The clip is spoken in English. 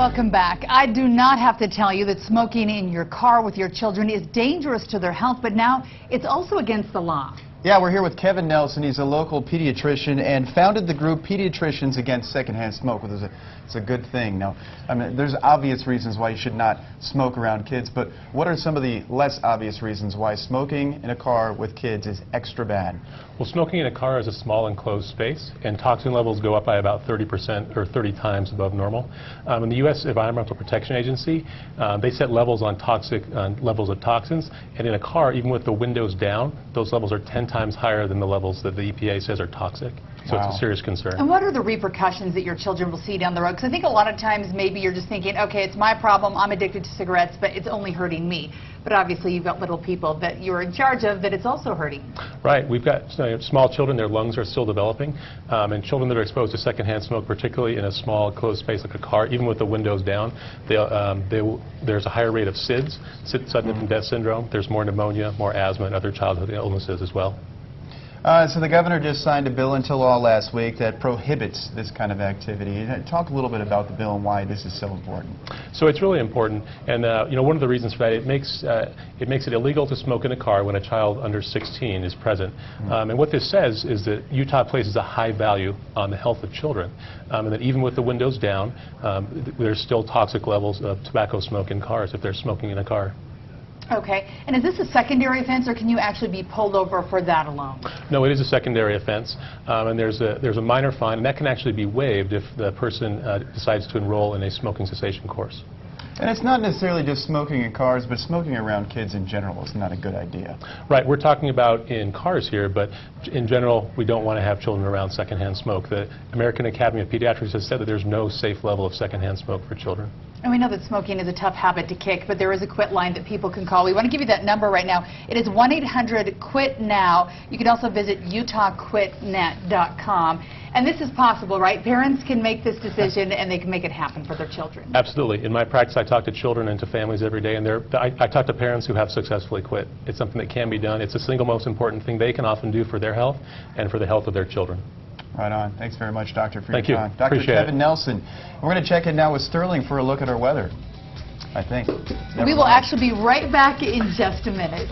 Welcome back. I do not have to tell you that smoking in your car with your children is dangerous to their health, but now it's also against the law. Yeah, we're here with Kevin Nelson. He's a local pediatrician and founded the group Pediatricians Against Secondhand Smoke, which is it's a good thing. Now, I mean, there's obvious reasons why you should not smoke around kids, but what are some of the less obvious reasons why smoking in a car with kids is extra bad? Well, smoking in a car is a small enclosed space, and toxin levels go up by about 30% or 30 times above normal. In the U.S. Environmental Protection Agency, they set levels on levels of toxins, and in a car, even with the windows down, those levels are 10 times higher than the levels that the EPA says are toxic. So Wow. It's a serious concern. And what are the repercussions that your children will see down the road? Because I think a lot of times maybe you're just thinking, okay, it's my problem, I'm addicted to cigarettes, but it's only hurting me. But obviously you've got little people that you're in charge of that it's also hurting. Right. We've got small children, their lungs are still developing, and children that are exposed to secondhand smoke, particularly in a small closed space like a car, even with the windows down, there's a higher rate of SIDS, sudden infant death syndrome. There's more pneumonia, more asthma, and other childhood illnesses as well. So the governor just signed a bill into law last week that prohibits this kind of activity. Talk a little bit about the bill and why this is so important. So it's really important, and one of the reasons for that, it makes it illegal to smoke in a car when a child under 16 is present. And what this says is that Utah places a high value on the health of children, and that even with the windows down, there's still toxic levels of tobacco smoke in cars if they're smoking in a car. Okay. And is this a secondary offense, or can you actually be pulled over for that alone? No, it is a secondary offense, and there's a minor fine, and that can actually be waived if the person decides to enroll in a smoking cessation course. And it's not necessarily just smoking in cars, but smoking around kids in general is not a good idea. Right. We're talking about in cars here, but in general, we don't want to have children around secondhand smoke. The American Academy of Pediatrics has said that there's no safe level of secondhand smoke for children. And we know that smoking is a tough habit to kick, but there is a quit line that people can call. We want to give you that number right now. It is 1-800-QUIT-NOW. You can also visit utahquitnet.com. And this is possible, right? Parents can make this decision and they can make it happen for their children. Absolutely. In my practice, I talk to children and to families every day, and I talk to parents who have successfully quit. It's something that can be done. It's the single most important thing they can often do for their health and for the health of their children. Right on. Thanks very much, Doctor, for your Thank time. you. Dr. Appreciate Kevin it. Nelson. We're going to check in now with Sterling for a look at our weather, I think. We will actually be right back in just a minute.